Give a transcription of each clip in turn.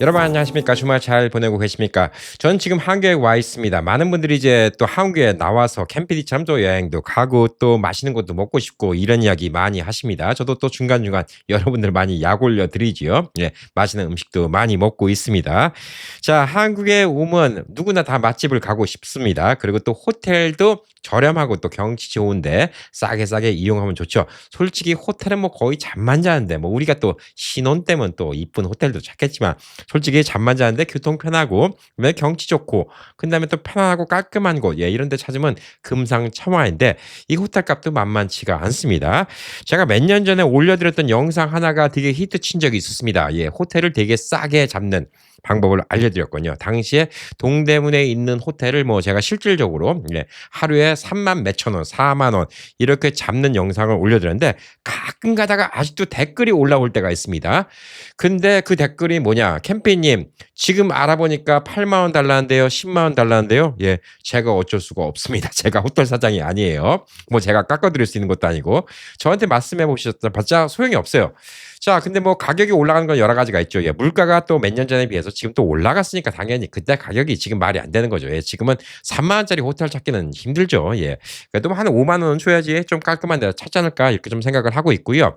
여러분 안녕하십니까? 주말 잘 보내고 계십니까? 저는 지금 한국에 와 있습니다. 많은 분들이 이제 또 한국에 나와서 캠피디처럼 또 여행도 가고 또 맛있는 것도 먹고 싶고 이런 이야기 많이 하십니다. 저도 또 중간중간 여러분들 많이 약 올려 드리지요. 예, 맛있는 음식도 많이 먹고 있습니다. 자, 한국에 오면 누구나 다 맛집을 가고 싶습니다. 그리고 또 호텔도 저렴하고 또 경치 좋은데 싸게 이용하면 좋죠. 솔직히 호텔은 뭐 거의 잠만 자는데 뭐 우리가 또 신혼 때면 또 이쁜 호텔도 찾겠지만 솔직히 잠만 자는데 교통 편하고 그다음에 경치 좋고 그다음에 또 편안하고 깔끔한 곳 예, 이런 데 찾으면 금상첨화인데 이 호텔 값도 만만치가 않습니다. 제가 몇 년 전에 올려드렸던 영상 하나가 되게 히트 친 적이 있었습니다. 예, 호텔을 되게 싸게 잡는 방법을 알려드렸거든요. 당시에 동대문에 있는 호텔을 뭐 제가 실질적으로 예, 하루에 3만 몇천 원, 4만 원 이렇게 잡는 영상을 올려드렸는데 가끔 가다가 아직도 댓글이 올라올 때가 있습니다. 근데 그 댓글이 뭐냐? 캠페인님 지금 알아보니까 8만 원 달라는데요, 10만 원 달라는데요. 예, 제가 어쩔 수가 없습니다. 제가 호텔 사장이 아니에요. 뭐 제가 깎아드릴 수 있는 것도 아니고 저한테 말씀해 보셨자 소용이 없어요. 자, 근데 뭐 가격이 올라가는 건 여러 가지가 있죠. 예, 물가가 또 몇 년 전에 비해서 지금 또 올라갔으니까 당연히 그때 가격이 지금 말이 안 되는 거죠. 예, 지금은 3만 원짜리 호텔 찾기는 힘들죠. 예, 그래도 한 5만 원은 줘야지 좀 깔끔한 데 찾지 않을까 이렇게 좀 생각을 하고 있고요.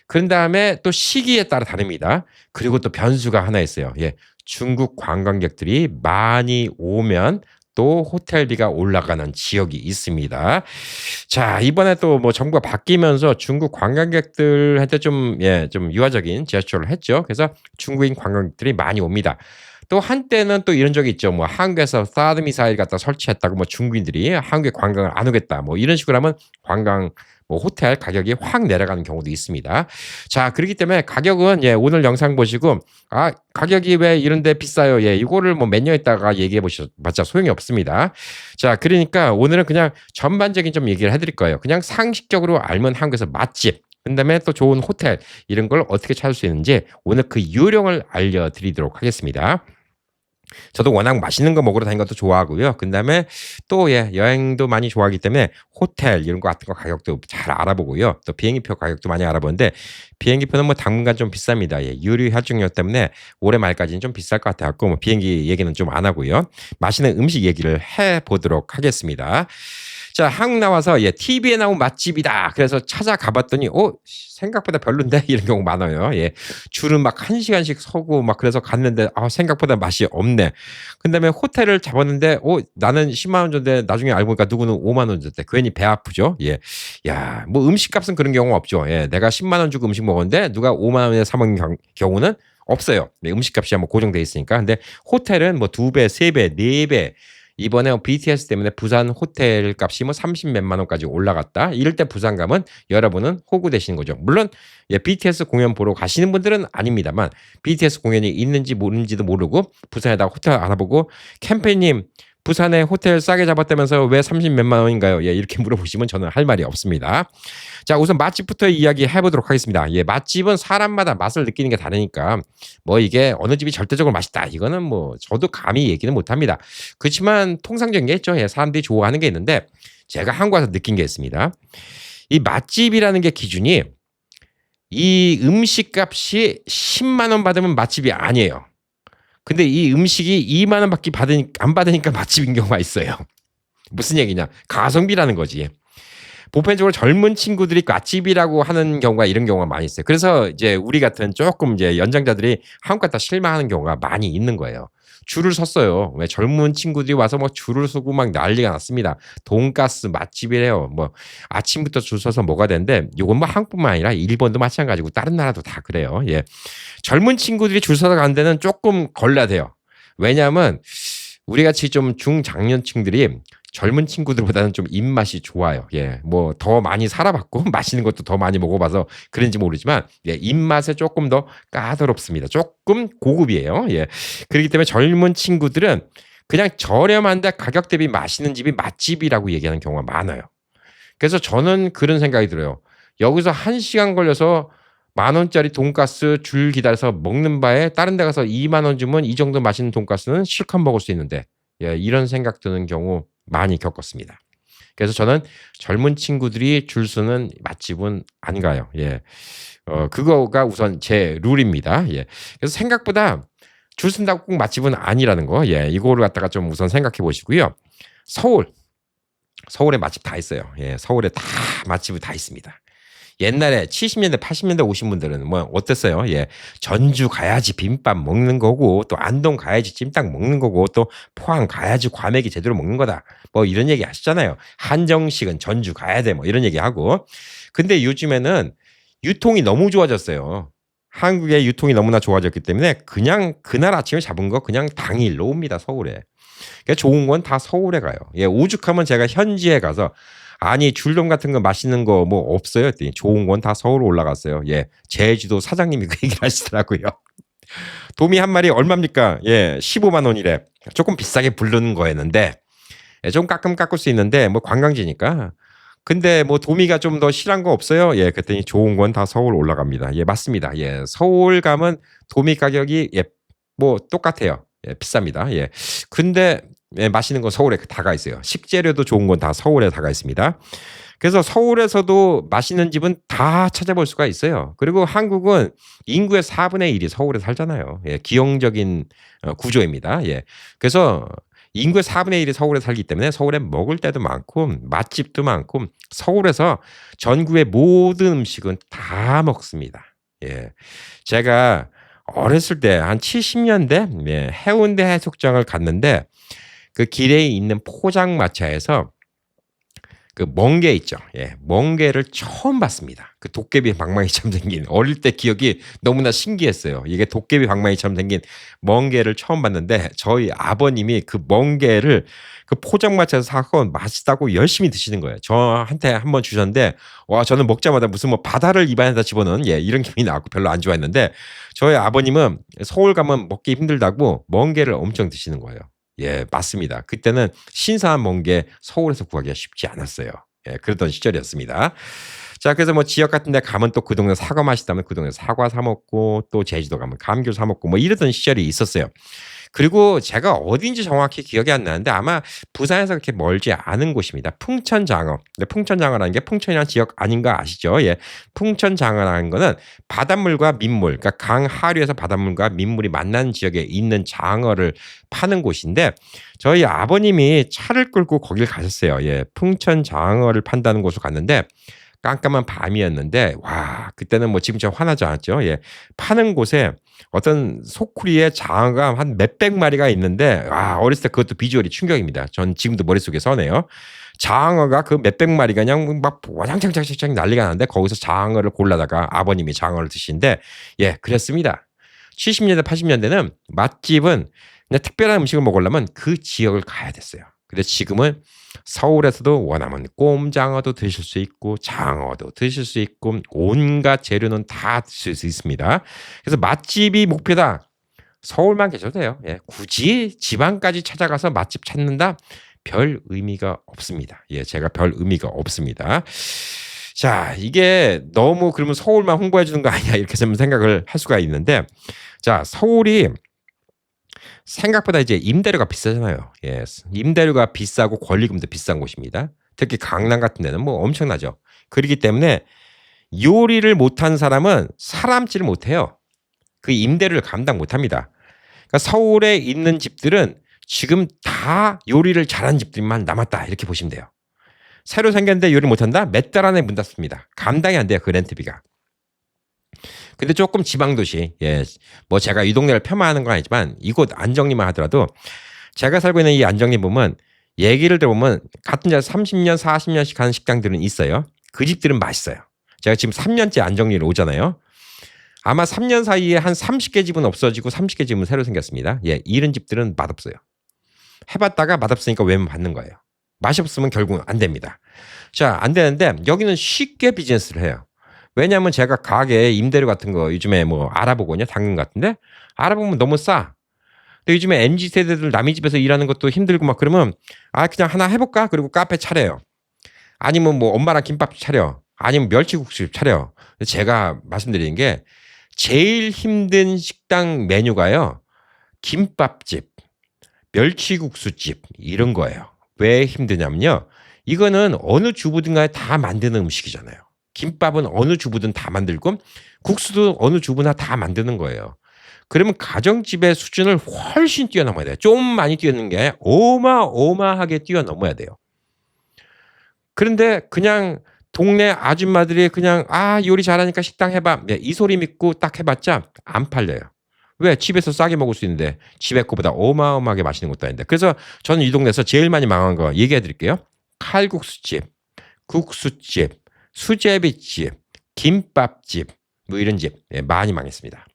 그런 다음에 또 시기에 따라 다릅니다. 그리고 또 변수가 하나 있어요. 예, 중국 관광객들이 많이 오면 또 호텔비가 올라가는 지역이 있습니다. 자, 이번에 또 뭐 정부가 바뀌면서 중국 관광객들한테 좀, 예, 좀 유화적인 제스처를 했죠. 그래서 중국인 관광객들이 많이 옵니다. 또 한때는 또 이런 적이 있죠. 뭐 한국에서 사드 미사일 갖다 설치했다고 뭐 중국인들이 한국에 관광을 안 오겠다. 뭐 이런 식으로 하면 관광 뭐 호텔 가격이 확 내려가는 경우도 있습니다. 자, 그렇기 때문에 가격은 예, 오늘 영상 보시고 아, 가격이 왜 이런데 비싸요? 예, 이거를 뭐 몇 년 있다가 얘기해 보셔봤자 소용이 없습니다. 자, 그러니까 오늘은 그냥 전반적인 좀 얘기를 해드릴 거예요. 그냥 상식적으로 알면 한국에서 맛집, 그다음에 또 좋은 호텔 이런 걸 어떻게 찾을 수 있는지 오늘 그 요령을 알려드리도록 하겠습니다. 저도 워낙 맛있는 거 먹으러 다니는 것도 좋아하고요. 그다음에 또 예, 여행도 많이 좋아하기 때문에 호텔 이런 거 같은 거 가격도 잘 알아보고요. 또 비행기표 가격도 많이 알아보는데 비행기표는 뭐 당분간 좀 비쌉니다. 예, 유류 할증료 때문에 올해 말까지는 좀 비쌀 것 같아 갖고 뭐 비행기 얘기는 좀 안 하고요. 맛있는 음식 얘기를 해 보도록 하겠습니다. 자, 한국 나와서 예, TV에 나온 맛집이다. 그래서 찾아가 봤더니 생각보다 별론데 이런 경우 많아요. 예. 줄은 막 1시간씩 서고 막 그래서 갔는데 생각보다 맛이 없네. 그다음에 호텔을 잡았는데 나는 10만 원 줬는데 나중에 알고 보니까 누구는 5만 원 줬대. 괜히 배 아프죠. 예. 야, 뭐 음식값은 그런 경우 없죠. 예. 내가 10만 원 주고 음식 먹었는데 누가 5만 원에 사 먹는 경우는 없어요. 네, 음식값이 뭐 고정돼 있으니까. 근데 호텔은 뭐 2배, 3배, 4배 이번에 BTS 때문에 부산 호텔 값이 뭐 30 몇만 원까지 올라갔다. 이럴 때 부산 가면 여러분은 호구되시는 거죠. 물론 예, BTS 공연 보러 가시는 분들은 아닙니다만 BTS 공연이 있는지 모르는지도 모르고 부산에다가 호텔 알아보고 캠페인님 부산에 호텔 싸게 잡았다면서 왜 30 몇만 원인가요? 예, 이렇게 물어보시면 저는 할 말이 없습니다. 자, 우선 맛집부터 이야기해 보도록 하겠습니다. 예, 맛집은 사람마다 맛을 느끼는 게 다르니까 뭐 이게 어느 집이 절대적으로 맛있다. 이거는 뭐 저도 감히 얘기는 못 합니다. 그렇지만 통상적인 게 있죠. 예, 사람들이 좋아하는 게 있는데 제가 한국 와서 느낀 게 있습니다. 이 맛집이라는 게 기준이 이 음식값이 10만 원 받으면 맛집이 아니에요. 근데 이 음식이 2만 원밖에 안 받으니까 맛집인 경우가 있어요. 무슨 얘기냐? 가성비라는 거지. 보편적으로 젊은 친구들이 맛집이라고 하는 경우가 이런 경우가 많이 있어요. 그래서 이제 우리 같은 조금 이제 연장자들이 한국 갔다 실망하는 경우가 많이 있는 거예요. 줄을 섰어요. 왜 젊은 친구들이 와서 뭐 줄을 서고 막 난리가 났습니다. 돈가스 맛집이래요. 뭐 아침부터 줄 서서 뭐가 되는데 이건 뭐 한국뿐만 아니라 일본도 마찬가지고 다른 나라도 다 그래요. 예. 젊은 친구들이 줄 서서 가는 데는 조금 걸러야 돼요. 왜냐하면 우리 같이 좀 중장년층들이 젊은 친구들보다는 좀 입맛이 좋아요. 예, 뭐 더 많이 살아봤고 맛있는 것도 더 많이 먹어봐서 그런지 모르지만 예, 입맛에 조금 더 까다롭습니다. 조금 고급이에요. 예, 그렇기 때문에 젊은 친구들은 그냥 저렴한데 가격 대비 맛있는 집이 맛집이라고 얘기하는 경우가 많아요. 그래서 저는 그런 생각이 들어요. 여기서 1시간 걸려서 10,000원짜리 돈가스 줄 기다려서 먹는 바에 다른 데 가서 2만 원 주면 이 정도 맛있는 돈가스는 실컷 먹을 수 있는데 예, 이런 생각 드는 경우 많이 겪었습니다. 그래서 저는 젊은 친구들이 줄 서는 맛집은 안 가요. 예. 그거가 우선 제 룰입니다. 예. 그래서 생각보다 줄 쓴다고 꼭 맛집은 아니라는 거. 예, 이거를 갖다가 좀 우선 생각해 보시고요. 서울에 맛집 다 있어요. 예, 서울에 다 맛집이 다 있습니다. 옛날에 70년대, 80년대 오신 분들은 뭐 어땠어요? 예. 전주 가야지 비빔밥 먹는 거고, 또 안동 가야지 찜닭 먹는 거고, 또 포항 가야지 과메기 제대로 먹는 거다. 뭐 이런 얘기 하시잖아요. 한정식은 전주 가야 돼. 뭐 이런 얘기 하고. 근데 요즘에는 유통이 너무 좋아졌어요. 한국의 유통이 너무나 좋아졌기 때문에 그냥 그날 아침에 잡은 거 그냥 당일로 옵니다. 서울에. 그러니까 좋은 건 다 서울에 가요. 예, 오죽하면 제가 현지에 가서 아니 줄돔 같은 거 맛있는 거 뭐 없어요? 했더니 좋은 건 다 서울 올라갔어요. 예, 제주도 사장님이 그 얘기를 하시더라고요. 도미 한 마리 얼마입니까? 예, 15만 원이래. 조금 비싸게 부르는 거였는데 예, 좀 가끔 깎을 수 있는데 뭐 관광지니까. 근데 뭐 도미가 좀 더 실한 거 없어요? 예, 그랬더니 좋은 건 다 서울 올라갑니다. 예, 맞습니다. 예, 서울 가면 도미 가격이 예, 뭐 똑같아요. 예, 비쌉니다. 예. 근데 예, 맛있는 건 서울에 다가 있어요. 식재료도 좋은 건 다 서울에 다가 있습니다. 그래서 서울에서도 맛있는 집은 다 찾아볼 수가 있어요. 그리고 한국은 인구의 4분의 1이 서울에 살잖아요. 예, 기형적인 구조입니다. 예. 그래서 인구의 4분의 1이 서울에 살기 때문에 서울에 먹을 때도 많고 맛집도 많고 서울에서 전국의 모든 음식은 다 먹습니다. 예. 제가 어렸을 때 한 70년대 예, 해운대 해수욕장을 갔는데 그 길에 있는 포장마차에서 그 멍게 있죠. 예, 멍게를 처음 봤습니다. 그 도깨비 방망이처럼 생긴 어릴 때 기억이 너무나 신기했어요. 이게 도깨비 방망이처럼 생긴 멍게를 처음 봤는데 저희 아버님이 그 멍게를 그 포장마차에서 사고 맛있다고 열심히 드시는 거예요. 저한테 한번 주셨는데 와 저는 먹자마자 무슨 뭐 바다를 입안에다 집어넣은 예, 이런 기분이 나고 별로 안 좋아했는데 저희 아버님은 서울 가면 먹기 힘들다고 멍게를 엄청 드시는 거예요. 예, 맞습니다. 그때는 신선한 멍게 서울에서 구하기가 쉽지 않았어요. 예, 그랬던 시절이었습니다. 자, 그래서 뭐 지역 같은 데 가면 또 그 동네 사과 맛있다면 그 동네 사과 사 먹고 또 제주도 가면 감귤 사 먹고 뭐 이러던 시절이 있었어요. 그리고 제가 어딘지 정확히 기억이 안 나는데 아마 부산에서 그렇게 멀지 않은 곳입니다. 풍천장어. 풍천장어라는 게 풍천이라는 지역 아닌가 아시죠? 예. 풍천장어라는 거는 바닷물과 민물, 그러니까 강 하류에서 바닷물과 민물이 만나는 지역에 있는 장어를 파는 곳인데 저희 아버님이 차를 끌고 거길 가셨어요. 예. 풍천장어를 판다는 곳을 갔는데 깜깜한 밤이었는데 와 그때는 뭐 지금처럼 환하지 않았죠. 예, 파는 곳에 어떤 소쿠리에 장어가 한 몇백 마리가 있는데 와 어렸을 때 그것도 비주얼이 충격입니다. 전 지금도 머릿속에 서네요. 장어가 그 몇백 마리가 그냥 막 와장창창창 난리가 나는데 거기서 장어를 골라다가 아버님이 장어를 드시는데 예 그랬습니다. 70년대 80년대는 맛집은 그냥 특별한 음식을 먹으려면 그 지역을 가야 됐어요. 근데 지금은 서울에서도 원하면 꼼장어도 드실 수 있고 장어도 드실 수 있고 온갖 재료는 다 드실 수 있습니다. 그래서 맛집이 목표다. 서울만 계셔도 돼요. 예, 굳이 지방까지 찾아가서 맛집 찾는다? 별 의미가 없습니다. 예, 제가 별 의미가 없습니다. 자, 이게 너무 그러면 서울만 홍보해 주는 거 아니야? 이렇게 좀 생각을 할 수가 있는데 자, 서울이 생각보다 이제 임대료가 비싸잖아요. 예. 임대료가 비싸고 권리금도 비싼 곳입니다. 특히 강남 같은 데는 뭐 엄청나죠. 그렇기 때문에 요리를 못한 사람은 사람질을 못해요. 그 임대료를 감당 못합니다. 그러니까 서울에 있는 집들은 지금 다 요리를 잘하는 집들만 남았다 이렇게 보시면 돼요. 새로 생겼는데 요리 못한다? 몇 달 안에 문 닫습니다. 감당이 안 돼요. 그 렌트비가. 근데 조금 지방 도시, 예, 뭐 제가 이 동네를 폄하하는 건 아니지만 이곳 안정리만 하더라도 제가 살고 있는 이 안정리 보면 얘기를 들어보면 같은 데서 30년, 40년씩 하는 식당들은 있어요. 그 집들은 맛있어요. 제가 지금 3년째 안정리를 오잖아요. 아마 3년 사이에 한 30개 집은 없어지고 30개 집은 새로 생겼습니다. 예, 이런 집들은 맛없어요. 해봤다가 맛없으니까 외면 받는 거예요. 맛이 없으면 결국은 안 됩니다. 자, 안 되는데 여기는 쉽게 비즈니스를 해요. 왜냐하면 제가 가게 임대료 같은 거 요즘에 뭐 알아보거든요. 당근 같은데 알아보면 너무 싸. 근데 요즘에 MZ 세대들 남의 집에서 일하는 것도 힘들고 막 그러면 아 그냥 하나 해볼까? 그리고 카페 차려요. 아니면 뭐 엄마랑 김밥 차려. 아니면 멸치국수 차려. 제가 말씀드리는 게 제일 힘든 식당 메뉴가요. 김밥집, 멸치국수집 이런 거예요. 왜 힘드냐면요. 이거는 어느 주부든 간에 다 만드는 음식이잖아요. 김밥은 어느 주부든 다 만들고 국수도 어느 주부나 다 만드는 거예요. 그러면 가정집의 수준을 훨씬 뛰어넘어야 돼요. 좀 많이 뛰어넘는 게 어마어마하게 뛰어넘어야 돼요. 그런데 그냥 동네 아줌마들이 그냥 "아 요리 잘하니까 식당 해 봐." 네, 이 소리 믿고 딱 해 봤자 안 팔려요. 왜? 집에서 싸게 먹을 수 있는데 집에 거보다 어마어마하게 맛있는 것도 아닌데. 그래서 저는 이 동네에서 제일 많이 망한 거 얘기해 드릴게요. 칼국수집, 국수집, 수제비집, 김밥집 뭐 이런 집 많이 망했습니다.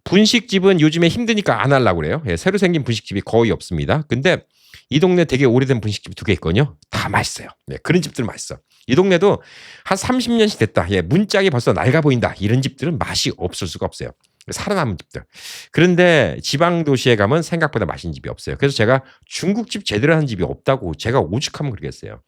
분식집은 요즘에 힘드니까 안 하려고 그래요. 새로 생긴 분식집이 거의 없습니다. 근데 이 동네 되게 오래된 분식집이 2개 있거든요. 다 맛있어요. 그런 집들은 맛있어. 이 동네도 한 30년씩 됐다. 문짝이 벌써 낡아 보인다. 이런 집들은 맛이 없을 수가 없어요. 살아남은 집들. 그런데 지방 도시에 가면 생각보다 맛있는 집이 없어요. 그래서 제가 중국집 제대로 하는 집이 없다고 제가 오죽하면 그러겠어요.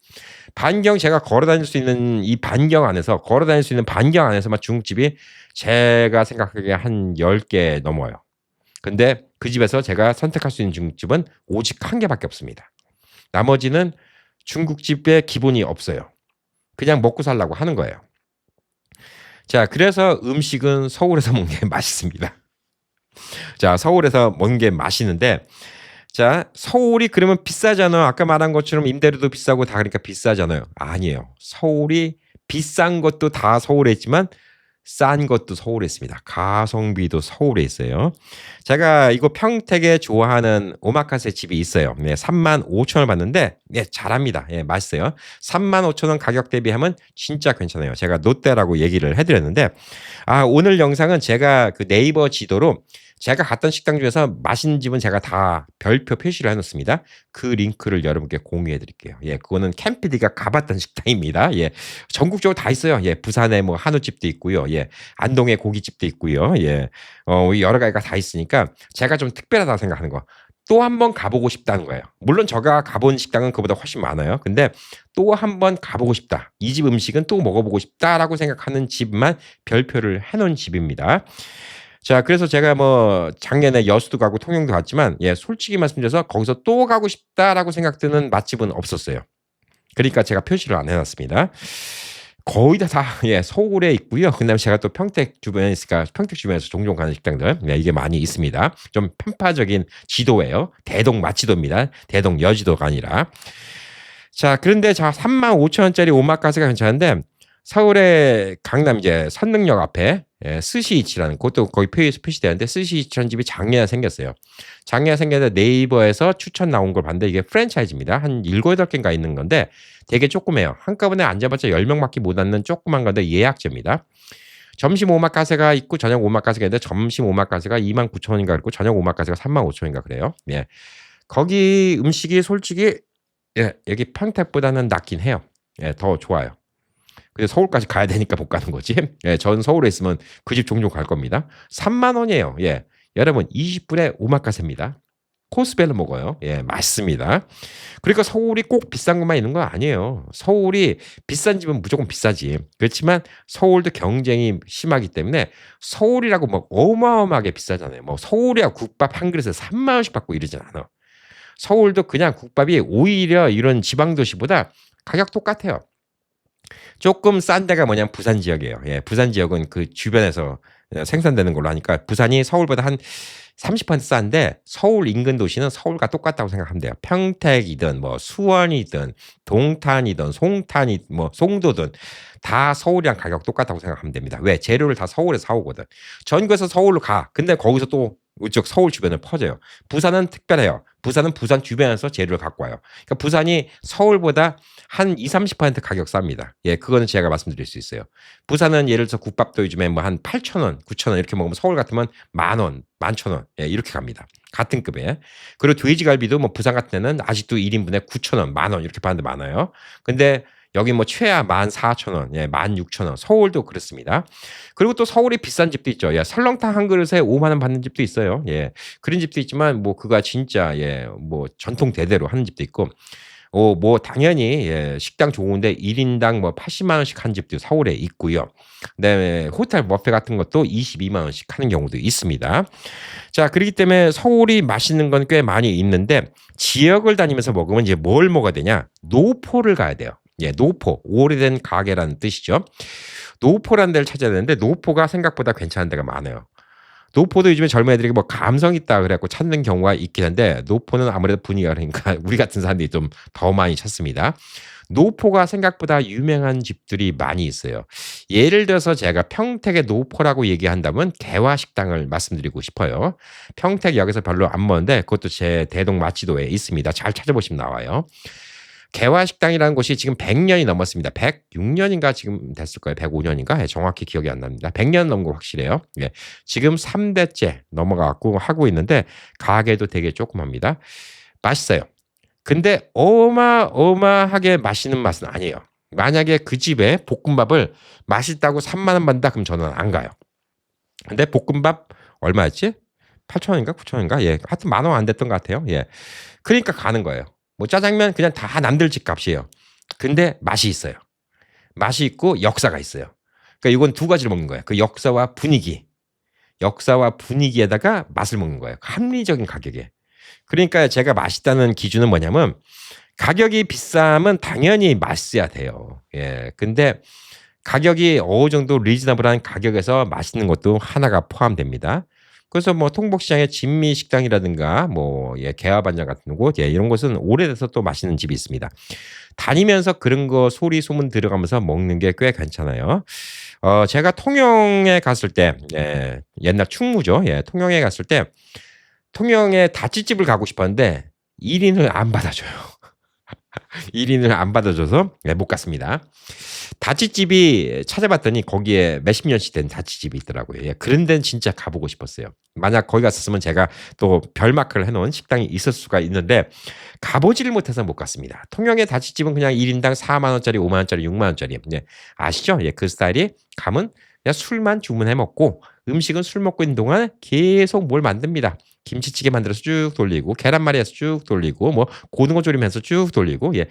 반경 제가 걸어 다닐 수 있는 이 반경 안에서 걸어 다닐 수 있는 반경 안에서만 중국집이 제가 생각하기에 한 10개 넘어요. 근데 그 집에서 제가 선택할 수 있는 중국집은 오직 1개밖에 없습니다. 나머지는 중국집에 기본이 없어요. 그냥 먹고 살라고 하는 거예요. 자, 그래서 음식은 서울에서 먹는 게 맛있습니다. 자, 서울에서 먹는 게 맛있는데, 자, 서울이 그러면 비싸잖아요. 아까 말한 것처럼 임대료도 비싸고 다 그러니까 비싸잖아요. 아니에요. 서울이 비싼 것도 다 서울에 있지만 싼 것도 서울에 있습니다. 가성비도 서울에 있어요. 제가 이거 평택에 좋아하는 오마카세 집이 있어요. 35,000원을 받는데 잘합니다. 맛있어요. 35,000원 가격 대비하면 진짜 괜찮아요. 제가 롯데라고 얘기를 해드렸는데 오늘 영상은 제가 그 네이버 지도로 제가 갔던 식당 중에서 맛있는 집은 제가 다 별표 표시를 해놓습니다. 그 링크를 여러분께 공유해 드릴게요. 그거는 캠피디가 가봤던 식당입니다. 전국적으로 다 있어요. 부산에 뭐 한우집도 있고요. 안동에 고깃집도 있고요. 여러 가지가 다 있으니까 제가 좀 특별하다고 생각하는 거. 또 한 번 가보고 싶다는 거예요. 물론 제가 가본 식당은 그보다 훨씬 많아요. 근데 또 한 번 가보고 싶다. 이 집 음식은 또 먹어보고 싶다라고 생각하는 집만 별표를 해놓은 집입니다. 자, 그래서 제가 뭐 작년에 여수도 가고 통영도 갔지만 솔직히 말씀드려서 거기서 또 가고 싶다라고 생각드는 맛집은 없었어요. 그러니까 제가 표시를 안 해놨습니다. 거의 다 서울에 있고요. 그다음에 제가 또 평택 주변에 있으니까 평택 주변에서 종종 가는 식당들 이게 많이 있습니다. 좀 편파적인 지도예요. 대동 맛지도입니다. 대동 여지도가 아니라. 자, 그런데 35,000원짜리 오마카세가 괜찮은데 서울의 강남 이제 선릉역 앞에 스시이치라는 그것도 거기 표시되는데 스시이치라는 집이 작년에 생겼어요. 작년에 생겼는데 네이버에서 추천 나온 걸 봤는데 이게 프랜차이즈입니다. 한 7, 8개인가 있는 건데 되게 조그매요. 한꺼번에 앉아봤자 10명밖에 못 앉는 조그만 건데 예약제입니다. 점심 오마카세가 있고 저녁 오마카세가 있는데 점심 오마카세가 29,000원인가 그렇고 저녁 오마카세가 35,000원인가 그래요. 거기 음식이 솔직히 여기 평택보다는 낫긴 해요. 더 좋아요. 그래서 서울까지 가야 되니까 못 가는 거지. 전 서울에 있으면 그 집 종종 갈 겁니다. 3만 원이에요. 여러분 20분에 오마카세입니다. 코스별로 먹어요. 맛있습니다. 그러니까 서울이 꼭 비싼 것만 있는 건 아니에요. 서울이 비싼 집은 무조건 비싸지. 그렇지만 서울도 경쟁이 심하기 때문에 서울이라고 뭐 어마어마하게 비싸잖아요. 뭐 서울이야 국밥 한 그릇에 3만 원씩 받고 이러진 않아. 서울도 그냥 국밥이 오히려 이런 지방 도시보다 가격 똑같아요. 조금 싼 데가 뭐냐면 부산 지역이에요. 부산 지역은 그 주변에서 생산되는 걸로 하니까 부산이 서울보다 한 30% 싼데 서울 인근 도시는 서울과 똑같다고 생각하면 돼요. 평택이든 뭐 수원이든 동탄이든 송탄이 뭐 송도든 다 서울이랑 가격 똑같다고 생각하면 됩니다. 왜? 재료를 다 서울에서 사오거든. 전국에서 서울로 가. 근데 거기서 또 이쪽 서울 주변을 퍼져요. 부산은 특별해요. 부산은 부산 주변에서 재료를 갖고 와요. 그러니까 부산이 서울보다 한 20, 30% 가격 쌉니다. 그거는 제가 말씀드릴 수 있어요. 부산은 예를 들어서 국밥도 요즘에 뭐 한 8,000원, 9,000원 이렇게 먹으면 서울 같으면 10,000원, 11,000원 이렇게 갑니다. 같은 급에. 그리고 돼지갈비도 뭐 부산 같은 데는 아직도 1인분에 9,000원, 10,000원 이렇게 파는 데 많아요. 근데 여기 뭐 최하 14,000원, 16,000원. 서울도 그렇습니다. 그리고 또 서울이 비싼 집도 있죠. 설렁탕 한 그릇에 5만 원 받는 집도 있어요. 그런 집도 있지만 뭐 그가 진짜 뭐 전통 대대로 하는 집도 있고 뭐 당연히 식당 좋은데 1인당 뭐 80만 원씩 한 집도 서울에 있고요. 그다음에 호텔 뷔페 같은 것도 22만 원씩 하는 경우도 있습니다. 자, 그렇기 때문에 서울이 맛있는 건 꽤 많이 있는데 지역을 다니면서 먹으면 이제 뭘 먹어야 되냐? 노포를 가야 돼요. 노포, 오래된 가게라는 뜻이죠. 노포라는 데를 찾아야 되는데 노포가 생각보다 괜찮은 데가 많아요. 노포도 요즘에 젊은 애들이 뭐 감성 있다 그래 갖고 찾는 경우가 있긴 한데 노포는 아무래도 분위기가 그러니까 우리 같은 사람들이 좀 더 많이 찾습니다. 노포가 생각보다 유명한 집들이 많이 있어요. 예를 들어서 제가 평택의 노포라고 얘기한다면 개화식당을 말씀드리고 싶어요. 평택역에서 별로 안 먼데 그것도 제 대동 마치도에 있습니다. 잘 찾아보시면 나와요. 개화식당이라는 곳이 지금 100년이 넘었습니다. 106년인가 지금 됐을 거예요. 105년인가? 예, 정확히 기억이 안 납니다. 100년 넘은 거 확실해요. 예, 지금 3대째 넘어가고 하고 있는데 가게도 되게 조그맣니다. 맛있어요. 근데 어마어마하게 맛있는 맛은 아니에요. 만약에 그 집에 볶음밥을 맛있다고 3만 원 받는다 그럼 저는 안 가요. 근데 볶음밥 얼마였지? 8천 원인가 9천 원인가? 예, 하여튼 10,000원 안 됐던 것 같아요. 예, 그러니까 가는 거예요. 뭐 짜장면 그냥 다 남들 집 값이에요. 근데 맛이 있어요. 맛이 있고 역사가 있어요. 그러니까 이건 두 가지를 먹는 거예요. 그 역사와 분위기. 역사와 분위기에다가 맛을 먹는 거예요. 합리적인 가격에. 그러니까 제가 맛있다는 기준은 뭐냐면 가격이 비싸면 당연히 맛있어야 돼요. 예. 근데 가격이 어느 정도 리즈너블한 가격에서 맛있는 것도 하나가 포함됩니다. 그래서 뭐 통복시장의 진미식당이라든가 뭐 예, 개화반장 같은 곳 예, 이런 곳은 오래돼서 또 맛있는 집이 있습니다. 다니면서 그런 거 소리 소문 들어가면서 먹는 게 꽤 괜찮아요. 제가 통영에 갔을 때 예, 옛날 충무죠. 예, 통영에 갔을 때 통영에 다찌집을 가고 싶었는데 1인을 안 받아줘요. 1인을 안 받아줘서 네, 못 갔습니다. 다찌집이 찾아봤더니 거기에 몇십 년씩 된 다찌집이 있더라고요. 예, 그런 데는 진짜 가보고 싶었어요. 만약 거기 갔었으면 제가 또 별마크를 해놓은 식당이 있을 수가 있는데 가보지를 못해서 못 갔습니다. 통영의 다찌집은 그냥 1인당 4만 원짜리, 5만 원짜리, 6만 원짜리. 예, 아시죠? 예, 그 스타일이 가면 그냥 술만 주문해 먹고 음식은 술 먹고 있는 동안 계속 뭘 만듭니다. 김치찌개 만들어서 쭉 돌리고 계란말이에서 쭉 돌리고 뭐 고등어 조림해서 쭉 돌리고 예.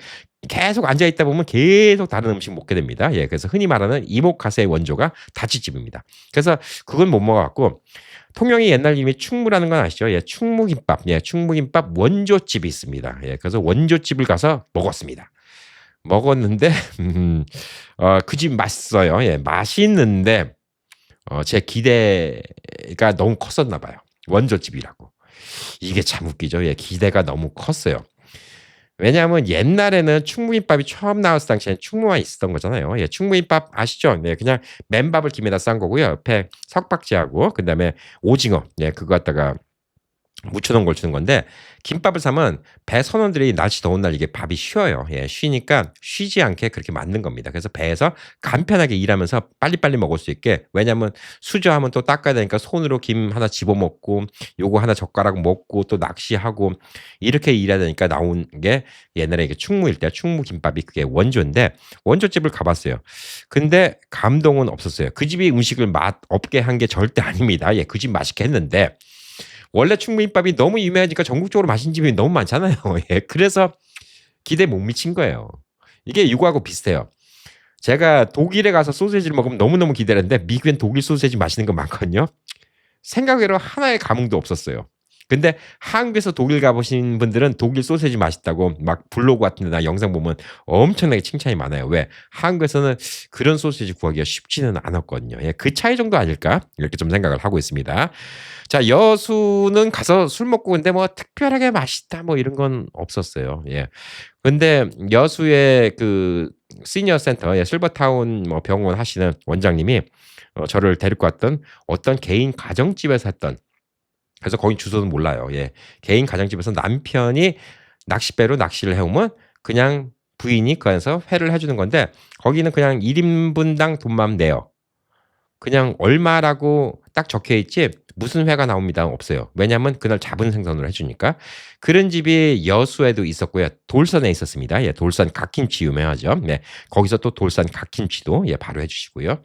계속 앉아 있다 보면 계속 다른 음식 먹게 됩니다. 예. 그래서 흔히 말하는 이모카세의 원조가 다찌집입니다. 그래서 그건 못 먹어 갖고 통영이 옛날 이름이 충무라는 건 아시죠? 예. 충무김밥. 예. 충무김밥 원조집이 있습니다. 예. 그래서 원조집을 가서 먹었습니다. 먹었는데 그 집 맛있어요. 예. 맛있는데 제 기대가 너무 컸었나 봐요. 원조집이라고. 이게 참 웃기죠. 예, 기대가 너무 컸어요. 왜냐하면 옛날에는 충무김밥이 처음 나왔을 당시에는 충무만 있었던 거잖아요. 예, 충무김밥 아시죠? 네, 그냥 맨밥을 김에다 싼 거고요. 옆에 석박지하고 그다음에 오징어, 예, 그거 갖다가 묻혀놓은 걸 주는 건데 김밥을 사면 배 선원들이 날씨 더운 날 이게 밥이 쉬어요. 예, 쉬니까 쉬지 않게 그렇게 만든 겁니다. 그래서 배에서 간편하게 일하면서 빨리빨리 먹을 수 있게 왜냐하면 수저하면 또 닦아야 되니까 손으로 김 하나 집어먹고 요거 하나 젓가락 먹고 또 낚시하고 이렇게 일해야 되니까 나온 게 옛날에 이게 충무일 때 충무김밥이 그게 원조인데 원조집을 가봤어요. 근데 감동은 없었어요. 그 집이 음식을 맛 없게 한 게 절대 아닙니다. 예, 그 집 맛있게 했는데 원래 충무김밥이 너무 유명하니까 전국적으로 맛있는 집이 너무 많잖아요. 예, 그래서 기대에 못 미친 거예요. 이게 이거하고 비슷해요. 제가 독일에 가서 소시지를 먹으면 너무너무 기대를 했는데 미국엔 독일 소시지 맛있는 거 많거든요. 생각외로 하나의 감흥도 없었어요. 근데 한국에서 독일 가보신 분들은 독일 소시지 맛있다고 막 블로그 같은 데나 영상 보면 엄청나게 칭찬이 많아요. 왜? 한국에서는 그런 소시지 구하기가 쉽지는 않았거든요. 예, 그 차이 정도 아닐까? 이렇게 좀 생각을 하고 있습니다. 자, 여수는 가서 술 먹고 근데 뭐 특별하게 맛있다 뭐 이런 건 없었어요. 예. 근데 여수의 그 시니어 센터, 예, 실버타운 뭐 병원 하시는 원장님이 저를 데리고 왔던 어떤 개인 가정집에서 했던 그래서 거긴 주소는 몰라요. 예. 개인 가정집에서 남편이 낚싯배로 낚시를 해오면 그냥 부인이 그 안에서 회를 해주는 건데 거기는 그냥 1인분당 돈만 내요. 그냥 얼마라고 딱 적혀 있지 무슨 회가 나옵니다 없어요. 왜냐하면 그날 잡은 생선으로 해주니까. 그런 집이 여수에도 있었고요. 돌산에 있었습니다. 예, 돌산 갓김치 유명하죠. 네, 거기서 또 돌산 갓김치도 예, 바로 해주시고요.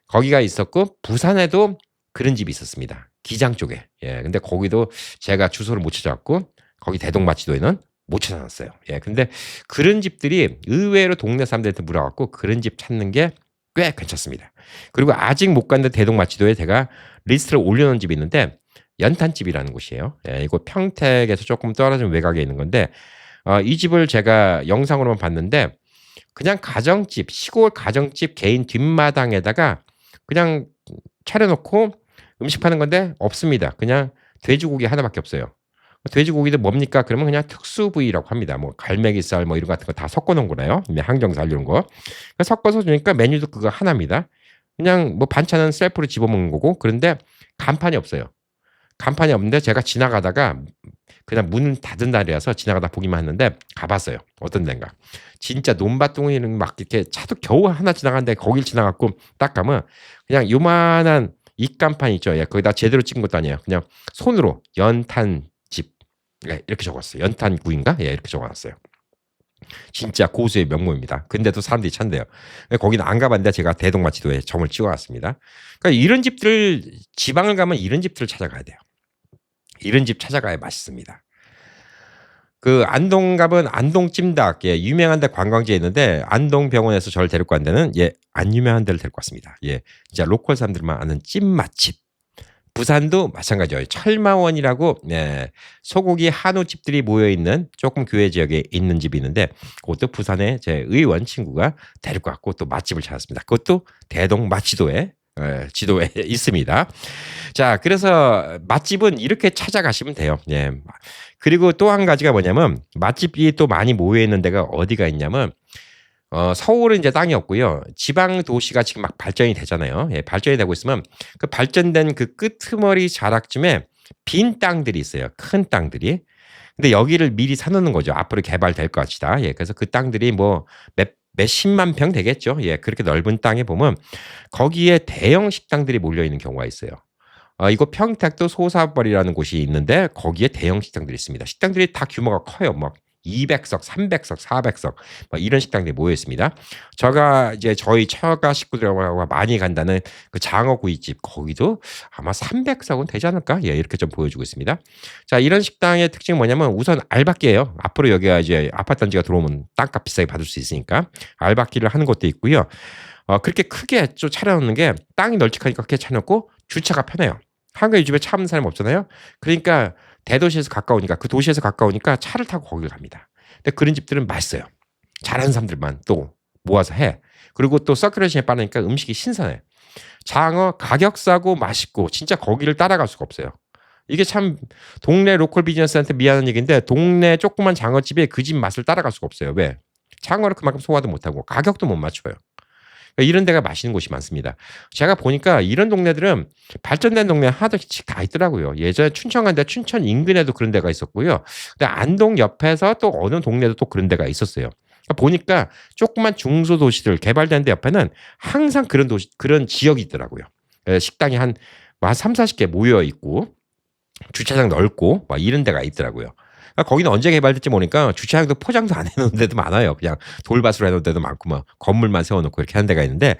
거기가 있었고 부산에도 그런 집이 있었습니다. 기장 쪽에. 예, 근데 거기도 제가 주소를 못 찾아왔고 거기 대동마치도에는 못 찾아놨어요. 예, 근데 그런 집들이 의외로 동네 사람들한테 물어갖고 그런 집 찾는 게 꽤 괜찮습니다. 그리고 아직 못 갔는데 대동마치도에 제가 리스트를 올려놓은 집이 있는데 연탄집이라는 곳이에요. 예, 이거 평택에서 조금 떨어진 외곽에 있는 건데 이 집을 제가 영상으로만 봤는데 그냥 가정집, 시골 가정집 개인 뒷마당에다가 그냥 차려놓고 음식 파는 건데 없습니다. 그냥 돼지고기 하나밖에 없어요. 돼지고기도 뭡니까? 그러면 그냥 특수 부위라고 합니다. 뭐 갈매기살 뭐 이런 거 같은 거 다 섞어 놓은 거래요. 항정살 이런 거. 섞어서 주니까 메뉴도 그거 하나입니다. 그냥 뭐 반찬은 셀프로 집어먹는 거고 그런데 간판이 없어요. 간판이 없는데 제가 지나가다가 그냥 문 닫은 날이라서 지나가다 보기만 했는데 가봤어요. 어떤 데인가. 진짜 논밭동에는 막 이렇게 차도 겨우 하나 지나갔는데 거길 지나갔고 딱 가면 그냥 요만한 입간판 있죠. 예, 거기다 제대로 찍은 것도 아니에요. 그냥 손으로 연탄집 예, 이렇게 적었어요. 연탄구인가? 예, 이렇게 적어놨어요. 진짜 고수의 명모입니다. 근데도 사람들이 찬대요. 거기는 안 가봤는데 제가 대동마치도에 점을 찍어왔습니다. 그러니까 이런 집들 지방을 가면 이런 집들을 찾아가야 돼요. 이런 집 찾아가야 맛있습니다. 그 안동 가면 안동 찜닭 예, 유명한 데 관광지에 있는데 안동 병원에서 저를 데리고 간 데는 예, 안 유명한 데를 데리고 왔습니다. 예, 진짜 로컬 사람들만 아는 찜 맛집. 부산도 마찬가지예요. 철마원이라고 예, 소고기 한우 집들이 모여 있는 조금 교외 지역에 있는 집이 있는데 그것도 부산에 제 의원 친구가 데리고 왔고 또 맛집을 찾았습니다. 그것도 대동 마치도에 지도에 있습니다. 자, 그래서 맛집은 이렇게 찾아가시면 돼요. 예. 그리고 또 한 가지가 뭐냐면 맛집이 또 많이 모여 있는 데가 어디가 있냐면 서울은 이제 땅이 없고요. 지방 도시가 지금 막 발전이 되잖아요. 예, 발전이 되고 있으면 그 발전된 그 끄트머리 자락쯤에 빈 땅들이 있어요. 큰 땅들이. 근데 여기를 미리 사놓는 거죠. 앞으로 개발될 것이다. 예, 그래서 그 땅들이 뭐 몇십만 평 되겠죠. 예, 그렇게 넓은 땅에 보면 거기에 대형 식당들이 몰려 있는 경우가 있어요. 이거 평택도 소사벌이라는 곳이 있는데 거기에 대형 식당들이 있습니다. 식당들이 다 규모가 커요. 막 200석, 300석, 400석 막 이런 식당들이 모여 있습니다. 제가 이제 저희 처가 식구들하고 많이 간다는 그 장어구이집 거기도 아마 300석은 되지 않을까? 예, 이렇게 좀 보여주고 있습니다. 자, 이런 식당의 특징은 뭐냐면 우선 알박기예요. 앞으로 여기가 이제 아파트 단지가 들어오면 땅값 비싸게 받을 수 있으니까 알박기를 하는 것도 있고요. 그렇게 크게 좀 차려놓는 게 땅이 널찍하니까 그렇게 차려놓고 주차가 편해요. 한국에 요즘에 차 없는 사람 없잖아요. 그러니까 대도시에서 가까우니까 그 도시에서 가까우니까 차를 타고 거기를 갑니다. 근데 그런 집들은 맛있어요. 잘하는 사람들만 또 모아서 해. 그리고 또 서큘레이션에 빠르니까 음식이 신선해. 장어 가격 싸고 맛있고 진짜 거기를 따라갈 수가 없어요. 이게 참 동네 로컬 비즈니스한테 미안한 얘기인데 동네 조그만 장어집에 그 집 맛을 따라갈 수가 없어요. 왜? 장어를 그만큼 소화도 못하고 가격도 못 맞춰요. 이런 데가 맛있는 곳이 많습니다. 제가 보니까 이런 동네들은 발전된 동네 하나씩 다 있더라고요. 예전에 춘천 간데 춘천 인근에도 그런 데가 있었고요. 근데 안동 옆에서 또 어느 동네도 또 그런 데가 있었어요. 그러니까 보니까 조그만 중소도시들 개발된 데 옆에는 항상 그런 도시, 그런 지역이 있더라고요. 식당이 한 3, 40개 모여 있고 주차장 넓고 막 이런 데가 있더라고요. 그러니까 거기는 언제 개발될지 모르니까 주차장도 포장도 안 해놓은 데도 많아요. 그냥 돌밭으로 해놓은 데도 많고 막 건물만 세워놓고 이렇게 하는 데가 있는데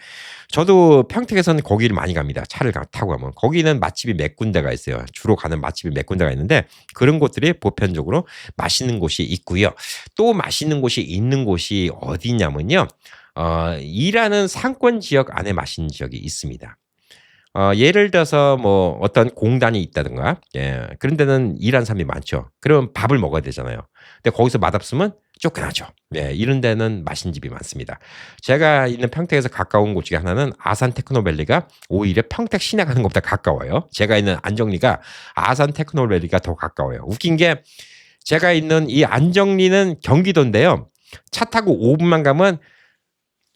저도 평택에서는 거기를 많이 갑니다. 차를 타고 가면 거기는 맛집이 몇 군데가 있어요. 주로 가는 맛집이 몇 군데가 있는데 그런 곳들이 보편적으로 맛있는 곳이 있고요. 또 맛있는 곳이 있는 곳이 어디냐면요. 일하는 상권 지역 안에 맛있는 지역이 있습니다. 예를 들어서 뭐 어떤 공단이 있다든가 예, 그런 데는 일하는 사람이 많죠. 그러면 밥을 먹어야 되잖아요. 근데 거기서 맛없으면 쫓겨나죠. 예, 이런 데는 맛있는 집이 많습니다. 제가 있는 평택에서 가까운 곳 중에 하나는 아산 테크노밸리가 오히려 평택 시내 가는 것보다 가까워요. 제가 있는 안정리가 아산 테크노밸리가 더 가까워요. 웃긴 게 제가 있는 이 안정리는 경기도인데요. 차 타고 5분만 가면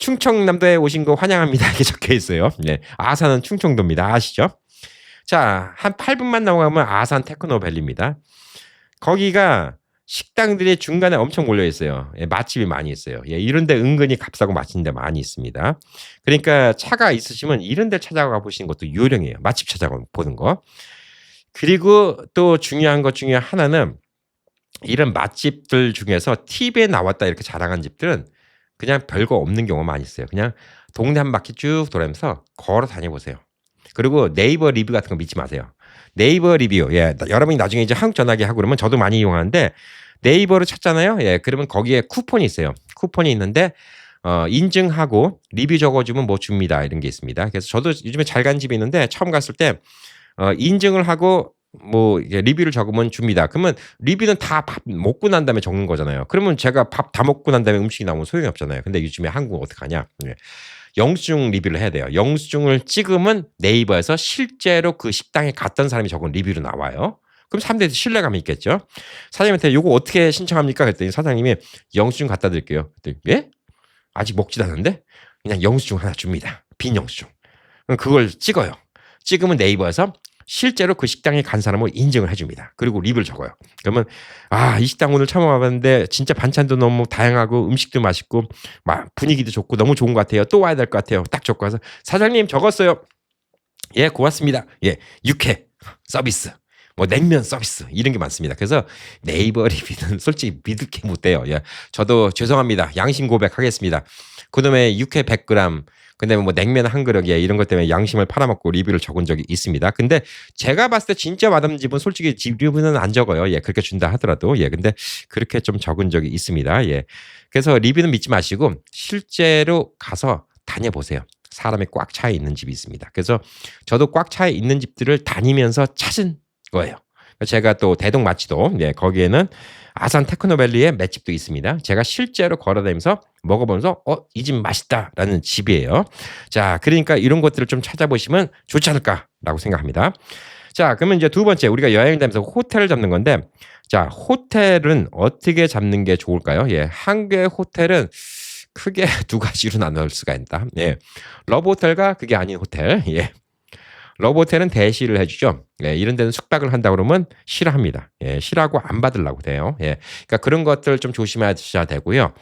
충청남도에 오신 거 환영합니다. 이렇게 적혀 있어요. 네. 아산은 충청도입니다. 아시죠? 자, 한 8분만 넘어가면 아산 테크노밸리입니다. 거기가 식당들이 중간에 엄청 몰려 있어요. 예, 맛집이 많이 있어요. 예, 이런 데 은근히 값싸고 맛있는 데 많이 있습니다. 그러니까 차가 있으시면 이런 데 찾아가 보시는 것도 요령이에요. 맛집 찾아가 보는 거. 그리고 또 중요한 것 중에 하나는 이런 맛집들 중에서 TV에 나왔다 이렇게 자랑한 집들은 그냥 별거 없는 경우가 많이 있어요. 그냥 동네 한 바퀴 쭉 돌아면서 걸어 다녀보세요. 그리고 네이버 리뷰 같은 거 믿지 마세요. 네이버 리뷰, 예, 여러분이 나중에 이제 한국 전화기 하고 그러면 저도 많이 이용하는데 네이버로 찾잖아요. 예, 그러면 거기에 쿠폰이 있어요. 쿠폰이 있는데 인증하고 리뷰 적어주면 뭐 줍니다. 이런 게 있습니다. 그래서 저도 요즘에 잘 간 집이 있는데 처음 갔을 때 인증을 하고 뭐 리뷰를 적으면 줍니다. 그러면 리뷰는 다 밥 먹고 난 다음에 적는 거잖아요. 그러면 제가 밥 다 먹고 난 다음에 음식이 나오면 소용이 없잖아요. 근데 요즘에 한국은 어떡하냐? 예. 영수증 리뷰를 해야 돼요. 영수증을 찍으면 네이버에서 실제로 그 식당에 갔던 사람이 적은 리뷰로 나와요. 그럼 사람들이 신뢰감이 있겠죠. 사장님한테 요거 어떻게 신청합니까? 그랬더니 사장님이 영수증 갖다 드릴게요. 그랬더니 예? 아직 먹지도 않았는데 그냥 영수증 하나 줍니다. 빈 영수증. 그럼 그걸 찍어요. 찍으면 네이버에서 실제로 그 식당에 간 사람을 인증을 해줍니다. 그리고 리뷰를 적어요. 그러면 이 식당 오늘 처음 와봤는데 진짜 반찬도 너무 다양하고 음식도 맛있고 막 분위기도 좋고 너무 좋은 것 같아요. 또 와야 될 것 같아요. 딱 적고 와서 사장님 적었어요. 예, 고맙습니다. 예, 육회 서비스. 뭐 냉면 서비스 이런 게 많습니다. 그래서 네이버 리뷰는 솔직히 믿을 게 못 돼요. 예, 저도 죄송합니다. 양심 고백하겠습니다. 그놈의 육회 100g 그다음에 뭐 냉면 한 그릇 이런 것 때문에 양심을 팔아먹고 리뷰를 적은 적이 있습니다. 근데 제가 봤을 때 진짜 맛없는 집은 솔직히 집 리뷰는 안 적어요. 예, 그렇게 준다 하더라도 근데 그렇게 좀 적은 적이 있습니다. 예, 그래서 리뷰는 믿지 마시고 실제로 가서 다녀보세요. 사람이 꽉 차 있는 집이 있습니다. 그래서 저도 꽉 차 있는 집들을 다니면서 찾은 거예요. 제가 또 대동 마치도 거기에는 아산 테크노밸리에 맷집도 있습니다. 제가 실제로 걸어다니면서 먹어보면서 이 집 맛있다라는 집이에요. 자, 그러니까 이런 것들을 좀 찾아보시면 좋지 않을까라고 생각합니다. 자, 그러면 이제 두 번째 우리가 여행 다니면서 호텔을 잡는 건데, 자, 호텔은 어떻게 잡는 게 좋을까요? 예, 한국의 호텔은 크게 두 가지로 나눌 수가 있다. 예, 러브 호텔과 그게 아닌 호텔. 예. 러브 호텔은 대시를 해주죠. 예, 이런 데는 숙박을 한다 그러면 싫어합니다. 예, 싫어하고 안 받으려고 돼요. 예, 그러니까 그런 것들 좀 조심하셔야 되고요.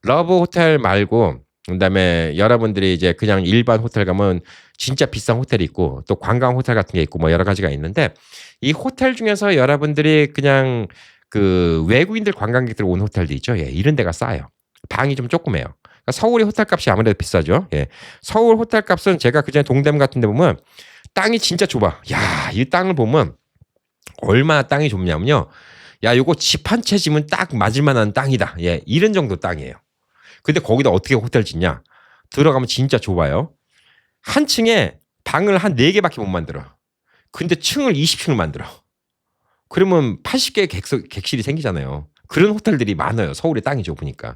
러브 호텔 말고 그다음에 여러분들이 이제 그냥 일반 호텔 가면 진짜 비싼 호텔이 있고 또 관광 호텔 같은 게 있고 뭐 여러 가지가 있는데 이 호텔 중에서 여러분들이 그냥 그 외국인들 관광객들 온 호텔도 있죠. 예, 이런 데가 싸요. 방이 좀 조그매요. 그러니까 서울의 호텔 값이 아무래도 비싸죠. 예, 서울 호텔 값은 제가 그전에 동대문 같은 데 보면 땅이 진짜 좁아. 야, 이 땅을 보면 얼마나 땅이 좁냐면요. 야, 요거 집 한 채 지면 딱 맞을 만한 땅이다. 예, 이런 정도 땅이에요. 근데 거기다 어떻게 호텔 짓냐? 들어가면 진짜 좁아요. 한 층에 방을 한 4개밖에 못 만들어. 근데 층을 20층을 만들어. 그러면 80개의 객실이 생기잖아요. 그런 호텔들이 많아요. 서울에 땅이 좁으니까.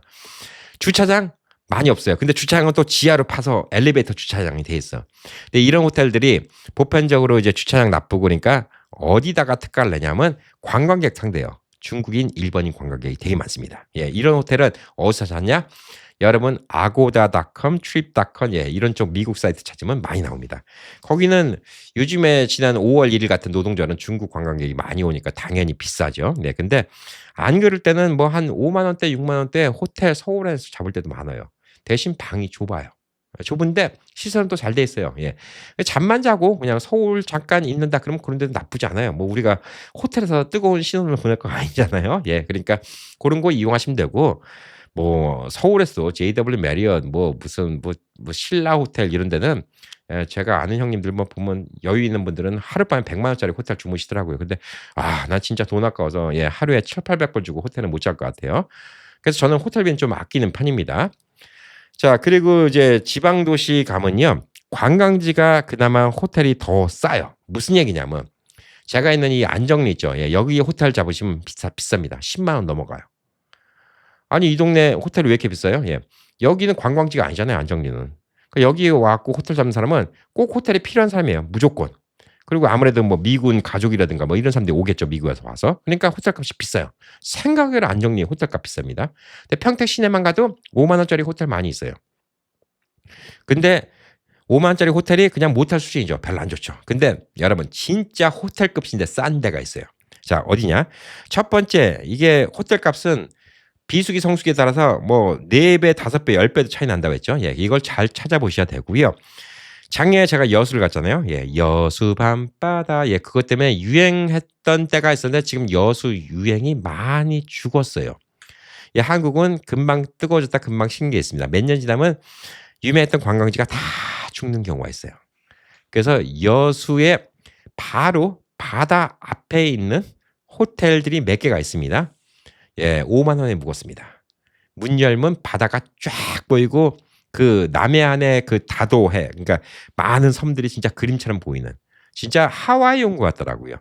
주차장 많이 없어요. 근데 주차장은 또 지하로 파서 엘리베이터 주차장이 돼 있어. 근데 이런 호텔들이 보편적으로 이제 주차장 나쁘고 그러니까 어디다가 특가를 내냐면 관광객 상대요. 중국인, 일본인 관광객이 되게 많습니다. 예, 이런 호텔은 어디서 찾냐? 여러분 agoda.com, trip.com 이런 쪽 미국 사이트 찾으면 많이 나옵니다. 거기는 요즘에 지난 5월 1일 같은 노동절은 중국 관광객이 많이 오니까 당연히 비싸죠. 네, 근데 안 그럴 때는 뭐 한 5만 원대, 6만 원대 호텔 서울에서 잡을 때도 많아요. 대신 방이 좁아요. 좁은데 시설은 또 잘 돼 있어요. 예. 잠만 자고 그냥 서울 잠깐 있는다 그러면 그런 데도 나쁘지 않아요. 뭐 우리가 호텔에서 뜨거운 신혼을 보낼 거 아니잖아요. 예. 그러니까 그런 거 이용하시면 되고 뭐 서울에서 JW 메리엇 뭐 무슨 뭐 신라 호텔 이런 데는 제가 아는 형님들 뭐 보면 여유 있는 분들은 하룻밤에 100만 원짜리 호텔 주무시더라고요. 근데 나 진짜 돈 아까워서 하루에 700~800불 주고 호텔은 못 잘 것 같아요. 그래서 저는 호텔비는 좀 아끼는 편입니다. 자, 그리고 이제 지방 도시 가면요. 관광지가 그나마 호텔이 더 싸요. 무슨 얘기냐면 제가 있는 이 안정리 있죠. 여기 호텔 잡으시면 비쌉니다. 10만 원 넘어가요. 아니 이 동네 호텔이 왜 이렇게 비싸요? 예. 여기는 관광지가 아니잖아요. 안정리는. 그러니까 여기 와갖고 호텔 잡는 사람은 꼭 호텔이 필요한 사람이에요. 무조건. 그리고 아무래도 뭐 미군 가족이라든가 뭐 이런 사람들이 오겠죠. 미국에서 와서. 그러니까 호텔값이 비싸요. 생각외로 안정리 호텔값 비쌉니다. 근데 평택 시내만 가도 5만 원짜리 호텔 많이 있어요. 근데 5만 원짜리 호텔이 그냥 모텔 수준이죠. 별로 안 좋죠. 근데 여러분 진짜 호텔급인데 싼 데가 있어요. 자, 어디냐? 첫 번째 이게 호텔값은 비수기 성수기에 따라서 뭐 4배, 5배, 10배도 차이 난다고 했죠. 예, 이걸 잘 찾아보셔야 되고요. 작년에 제가 여수를 갔잖아요. 예, 여수 밤바다. 예, 그것 때문에 유행했던 때가 있었는데 지금 여수 유행이 많이 죽었어요. 예, 한국은 금방 뜨거워졌다 금방 식는 게 있습니다. 몇 년 지나면 유명했던 관광지가 다 죽는 경우가 있어요. 그래서 여수에 바로 바다 앞에 있는 호텔들이 몇 개가 있습니다. 예, 5만 원에 묵었습니다. 문 열면 바다가 쫙 보이고 그 남해안의 그 다도해, 그러니까 많은 섬들이 진짜 그림처럼 보이는 진짜 하와이 온 것 같더라고요.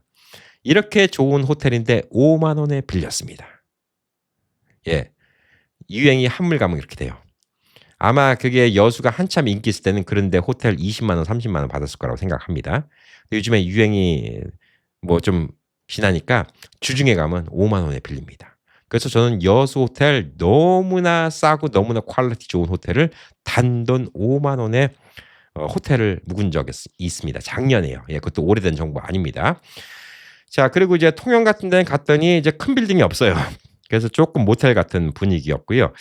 이렇게 좋은 호텔인데 5만 원에 빌렸습니다. 예, 유행이 한물 가면 이렇게 돼요. 아마 그게 여수가 한참 인기 있을 때는 그런데 호텔 20만 원, 30만 원 받았을 거라고 생각합니다. 요즘에 유행이 뭐 좀 지나니까 주중에 가면 5만 원에 빌립니다. 그래서 저는 여수 호텔 너무나 싸고 너무나 퀄리티 좋은 호텔을 단돈 5만 원에 호텔을 묵은 적이 있습니다. 작년에요. 예, 그것도 오래된 정보 아닙니다. 자, 그리고 이제 통영 같은 데는 갔더니 이제 큰 빌딩이 없어요. 그래서 조금 모텔 같은 분위기였고요.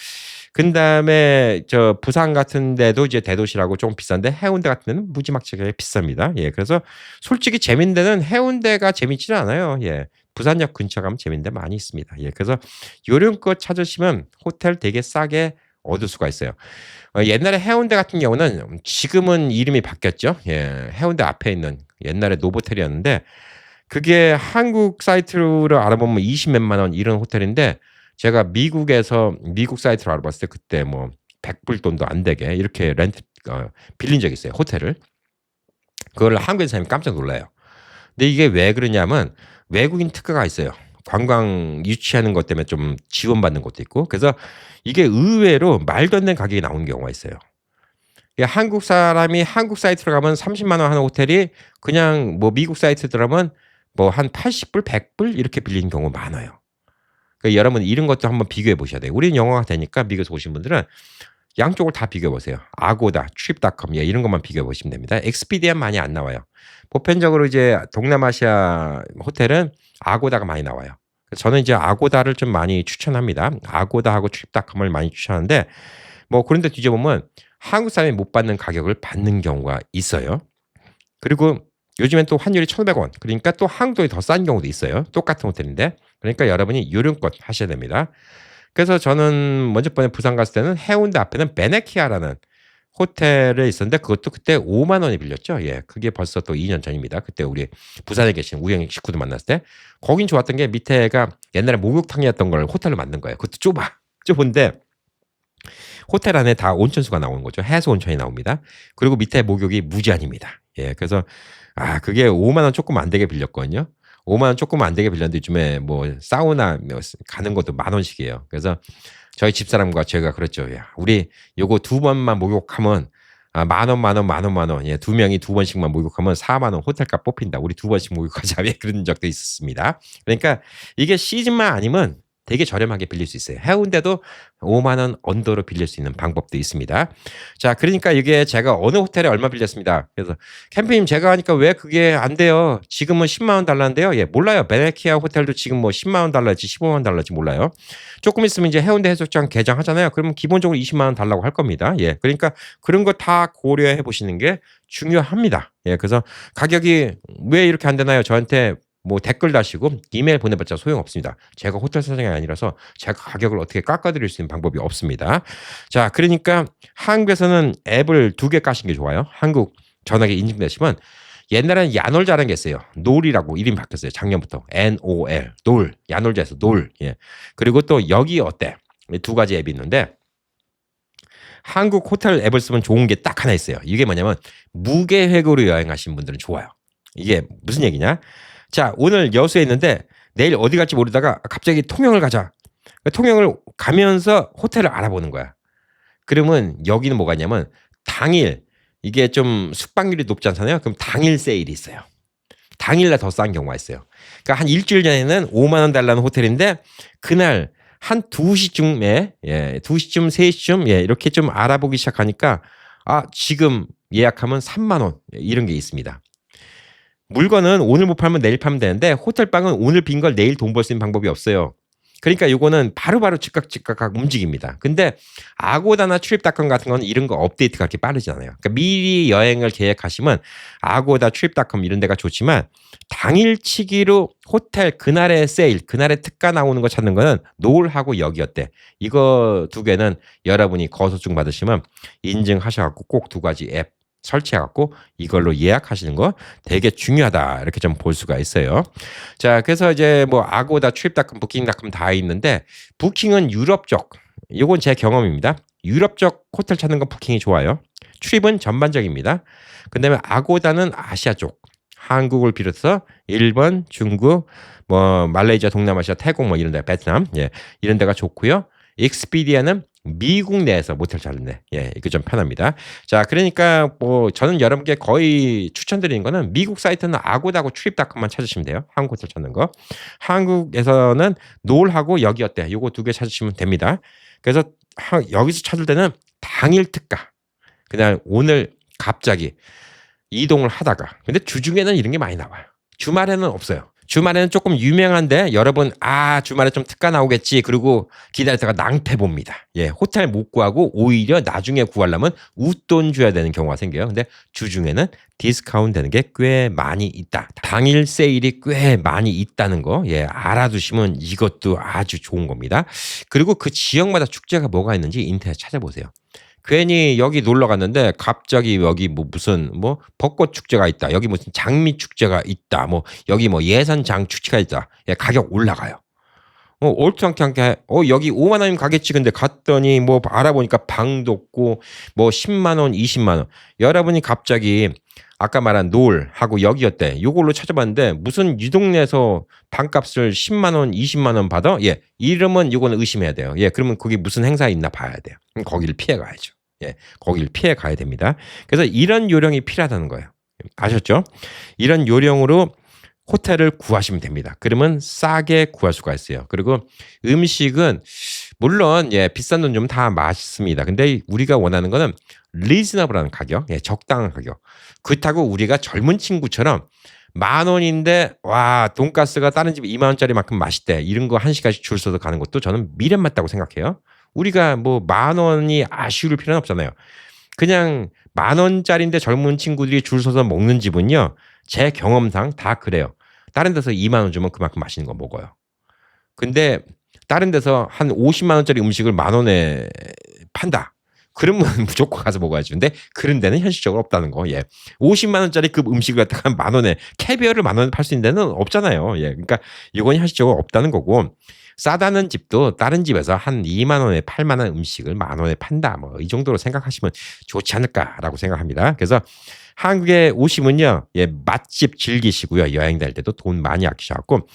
그다음에 저 부산 같은 데도 이제 대도시라고 좀 비싼데 해운대 같은 데는 무지막지하게 비쌉니다. 예. 그래서 솔직히 재밌는 데는 해운대가 재밌지는 않아요. 예. 부산역 근처 가면 재밌는 데 많이 있습니다. 예. 그래서 요런 거 찾으시면 호텔 되게 싸게 얻을 수가 있어요. 옛날에 해운대 같은 경우는 지금은 이름이 바뀌었죠. 예. 해운대 앞에 있는 옛날에 노보텔이었는데 그게 한국 사이트로 알아보면 20 몇만 원 이런 호텔인데 제가 미국에서 미국 사이트로 알아봤을 때 그때 뭐 100불 돈도 안 되게 이렇게 빌린 적이 있어요. 호텔을. 그걸 한국에 사람이 깜짝 놀라요. 근데 이게 왜 그러냐면 외국인 특가가 있어요. 관광 유치하는 것 때문에 좀 지원받는 것도 있고 그래서 이게 의외로 말도 안 되는 가격이 나오는 경우가 있어요. 한국 사람이 한국 사이트로 가면 30만 원 하는 호텔이 그냥 뭐 미국 사이트 들어가면 뭐 한 80불, 100불 이렇게 빌리는 경우 많아요. 그러니까 여러분 이런 것도 한번 비교해 보셔야 돼요. 우리는 영어가 되니까 미국에서 오신 분들은 양쪽을 다 비교해 보세요. 아고다, trip.com 예, 이런 것만 비교해 보시면 됩니다. 익스피디아는 많이 안 나와요. 보편적으로 이제 동남아시아 호텔은 아고다가 많이 나와요. 저는 이제 아고다를 좀 많이 추천합니다. 아고다하고 trip.com을 많이 추천하는데 뭐 그런데 뒤져보면 한국 사람이 못 받는 가격을 받는 경우가 있어요. 그리고 요즘엔 또 환율이 1,500원. 그러니까 또 한국돈이 더 싼 경우도 있어요. 똑같은 호텔인데. 그러니까 여러분이 요령껏 하셔야 됩니다. 그래서 저는 먼저 번에 부산 갔을 때는 해운대 앞에는 베네키아라는 호텔에 있었는데 그것도 그때 5만 원에 빌렸죠. 예. 그게 벌써 또 2년 전입니다. 그때 우리 부산에 계신 우영 식구들 만났을 때. 거긴 좋았던 게 밑에가 옛날에 목욕탕이었던 걸 호텔로 만든 거예요. 그것도 좁아. 좁은데 호텔 안에 다 온천수가 나오는 거죠. 해수 온천이 나옵니다. 그리고 밑에 목욕이 무제한입니다. 예. 그래서 그게 5만 원 조금 안 되게 빌렸거든요. 5만 원 조금 안 되게 빌렸는데 요즘에 뭐 사우나 가는 것도 10,000원씩이에요. 그래서 저희 집사람과 제가 그랬죠. 야, 우리 요거 2번만 목욕하면 10,000원. 예, 2명이 2번씩만 목욕하면 4만 원 호텔값 뽑힌다. 우리 2번씩 목욕하자. 예, 그런 적도 있었습니다. 그러니까 이게 시즌만 아니면 되게 저렴하게 빌릴 수 있어요. 해운대도 5만 원 언더로 빌릴 수 있는 방법도 있습니다. 자, 그러니까 이게 제가 어느 호텔에 얼마 빌렸습니다. 그래서 캠프님 제가 하니까 왜 그게 안 돼요? 지금은 10만 원 달라는데요. 예, 몰라요. 베네키아 호텔도 지금 뭐 10만 원 달라지 15만 원 달라지 몰라요. 조금 있으면 이제 해운대 해수욕장 개장하잖아요. 그러면 기본적으로 20만 원 달라고 할 겁니다. 예, 그러니까 그런 거 다 고려해 보시는 게 중요합니다. 예, 그래서 가격이 왜 이렇게 안 되나요? 저한테 뭐 댓글 다시고 이메일 보내봤자 소용없습니다. 제가 호텔 사장이 아니라서 제가 가격을 어떻게 깎아드릴 수 있는 방법이 없습니다. 자, 그러니까 한국에서는 앱을 2개 까신 게 좋아요. 한국 전화기 인증되시면 옛날에는 야놀자라는 게 있어요. 놀이라고 이름이 바뀌었어요. 작년부터. NOL. 놀. 야놀자에서 놀. 예. 그리고 또 여기 어때? 2가지 앱이 있는데 한국 호텔 앱을 쓰면 좋은 게 딱 하나 있어요. 이게 뭐냐면 무계획으로 여행하신 분들은 좋아요. 이게 무슨 얘기냐? 자, 오늘 여수에 있는데 내일 어디 갈지 모르다가 갑자기 통영을 가자. 통영을 가면서 호텔을 알아보는 거야. 그러면 여기는 뭐가 있냐면 당일 이게 좀 숙박률이 높지 않잖아요. 그럼 당일 세일이 있어요. 당일날 더 싼 경우가 있어요. 그러니까 한 일주일 전에는 5만 원 달라는 호텔인데 그날 한 2시쯤에 2시쯤 3시쯤 이렇게 좀 알아보기 시작하니까 지금 예약하면 3만 원 이런 게 있습니다. 물건은 오늘 못 팔면 내일 팔면 되는데 호텔방은 오늘 빈 걸 내일 돈 벌 수 있는 방법이 없어요. 그러니까 요거는 바로바로 즉각 움직입니다. 근데 아고다나 트립닷컴 같은 건 이런 거 업데이트가 그렇게 빠르지 않아요. 그러니까 미리 여행을 계획하시면 아고다, 트립닷컴 이런 데가 좋지만 당일치기로 호텔 그날의 세일, 그날의 특가 나오는 거 찾는 거는 노을하고 여기어때. 이거 2개는 여러분이 거소증 받으시면 인증하셔갖고 꼭 2가지 앱 설치해갖고 이걸로 예약하시는 거 되게 중요하다 이렇게 좀 볼 수가 있어요. 자, 그래서 이제 뭐 아고다, 트립닷컴, 부킹닷컴 다 있는데 부킹은 유럽 쪽, 이건 제 경험입니다. 유럽 쪽 호텔 찾는 거 부킹이 좋아요. 트립은 전반적입니다. 그다음에 아고다는 아시아 쪽, 한국을 비롯해서 일본, 중국, 뭐 말레이시아, 동남아시아, 태국 뭐 이런 데, 베트남 이런 데가 좋고요. 익스피디아는 미국 내에서 모텔 찾는데 예, 이거 좀 편합니다. 자, 그러니까 뭐 저는 여러분께 거의 추천드리는 거는 미국 사이트는 아고다고 트립닷컴만 찾으시면 돼요. 한국 호텔 찾는 거. 한국에서는 노을하고 여기 어때? 요거 두 개 찾으시면 됩니다. 그래서 여기서 찾을 때는 당일 특가. 그냥 오늘 갑자기 이동을 하다가 근데 주중에는 이런 게 많이 나와요. 주말에는 없어요. 주말에는 조금 유명한데 여러분 주말에 좀 특가 나오겠지 그리고 기다렸다가 낭패 봅니다. 예, 호텔 못 구하고 오히려 나중에 구하려면 웃돈 줘야 되는 경우가 생겨요. 근데 주중에는 디스카운트 되는 게 꽤 많이 있다. 당일 세일이 꽤 많이 있다는 거 예, 알아두시면 이것도 아주 좋은 겁니다. 그리고 그 지역마다 축제가 뭐가 있는지 인터넷 찾아보세요. 괜히 여기 놀러 갔는데 갑자기 여기 뭐 무슨 뭐 벚꽃 축제가 있다. 여기 무슨 장미 축제가 있다. 뭐 여기 뭐 예산장 축제가 있다. 예, 가격 올라가요. 올창창게 여기 5만 원이면 가겠지. 근데 갔더니 뭐 알아보니까 방도 없고 뭐 10만 원, 20만 원. 여러분이 갑자기 아까 말한 노을하고 여기였대. 요걸로 찾아봤는데 무슨 이 동네에서 방값을 10만 원, 20만 원 받아? 예, 이러면 요거는 의심해야 돼요. 예, 그러면 거기 무슨 행사 있나 봐야 돼요. 그럼 거기를 피해 가야죠. 예, 거기를 피해 가야 됩니다. 그래서 이런 요령이 필요하다는 거예요. 아셨죠? 이런 요령으로 호텔을 구하시면 됩니다. 그러면 싸게 구할 수가 있어요. 그리고 음식은 물론 예, 비싼 돈 좀 다 맛있습니다. 근데 우리가 원하는 거는 리즈너블한 가격, 예, 적당한 가격. 그렇다고 우리가 젊은 친구처럼 10,000원인데 와 돈가스가 다른 집 2만 원짜리만큼 맛있대. 이런 거 한 시간씩 줄 서서 가는 것도 저는 미련 맞다고 생각해요. 우리가 뭐 10,000원이 아쉬울 필요는 없잖아요. 그냥 10,000원짜리인데 젊은 친구들이 줄 서서 먹는 집은요. 제 경험상 다 그래요. 다른 데서 2만 원 주면 그만큼 맛있는 거 먹어요. 근데 다른 데서 한 50만 원짜리 음식을 10,000원에 판다. 그러면 무조건 가서 먹어야지. 근데 그런 데는 현실적으로 없다는 거. 예. 50만 원짜리 급 음식을 갖다가 10,000원에 캐비어를 10,000원에 팔 수 있는 데는 없잖아요. 예. 그러니까 이건 현실적으로 없다는 거고 싸다는 집도 다른 집에서 한 2만 원에 8만 원 음식을 10,000원에 판다. 뭐 이 정도로 생각하시면 좋지 않을까라고 생각합니다. 그래서 한국에 오시면요. 예, 맛집 즐기시고요. 여행 다닐 때도 돈 많이 아끼셔갖고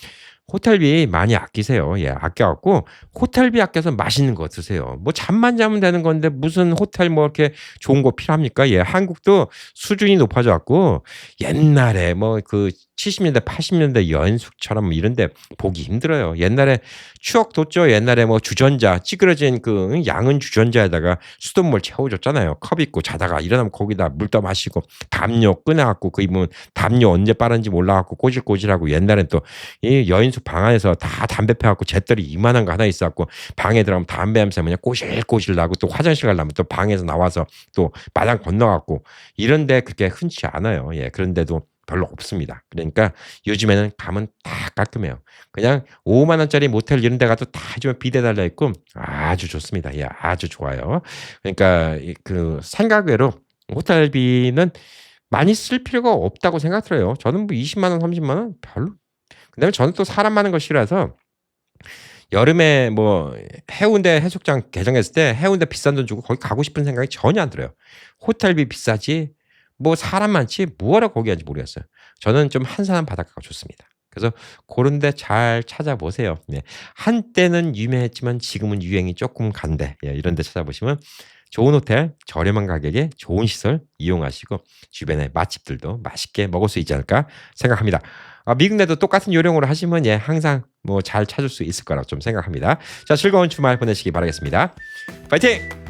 호텔비 많이 아끼세요. 예, 아껴갖고 호텔비 아껴서 맛있는 거 드세요. 뭐 잠만 자면 되는 건데 무슨 호텔 뭐 이렇게 좋은 거 필요합니까? 예, 한국도 수준이 높아져갖고 옛날에 뭐 그 70년대, 80년대 여인숙처럼 뭐 이런데 보기 힘들어요. 옛날에 추억 돋죠. 옛날에 뭐 주전자 찌그러진 그 양은 주전자에다가 수돗물 채워줬잖아요. 컵 있고 자다가 일어나면 거기다 물 떠 마시고 담요 꺼내갖고 그 입으면 담요 언제 빠른지 몰라갖고 꼬질꼬질하고 옛날엔 또 이 여인숙 방 안에서 다 담배 펴갖고 잿더리 이만한 거 하나 있어갖고 방에 들어가면 담배 냄새 그냥 꼬실꼬실 나고 또 화장실 가려면 또 방에서 나와서 또 마당 건너갖고 이런데 그렇게 흔치 않아요. 예, 그런데도 별로 없습니다. 그러니까 요즘에는 가면 다 깔끔해요. 그냥 5만 원짜리 모텔 이런 데 가도 다 해주면 비대 달려 있고 아주 좋습니다. 예, 아주 좋아요. 그러니까 그 생각외로 호텔비는 많이 쓸 필요가 없다고 생각 들어요. 저는 뭐 20만 원, 30만 원 별로. 그다음에 저는 또 사람 많은 거 싫어해서 여름에 뭐 해운대 해수욕장 개장했을 때 해운대 비싼 돈 주고 거기 가고 싶은 생각이 전혀 안 들어요. 호텔비 비싸지 뭐 사람 많지 뭐하러 거기 가는지 모르겠어요. 저는 좀 한산한 바닷가가 좋습니다. 그래서 그런 데 잘 찾아보세요. 네. 한때는 유명했지만 지금은 유행이 조금 간대. 예, 이런 데 찾아보시면 좋은 호텔, 저렴한 가격에 좋은 시설 이용하시고 주변에 맛집들도 맛있게 먹을 수 있지 않을까 생각합니다. 미국 내도 똑같은 요령으로 하시면 예, 항상 뭐 잘 찾을 수 있을 거라고 좀 생각합니다. 자, 즐거운 주말 보내시기 바라겠습니다. 파이팅!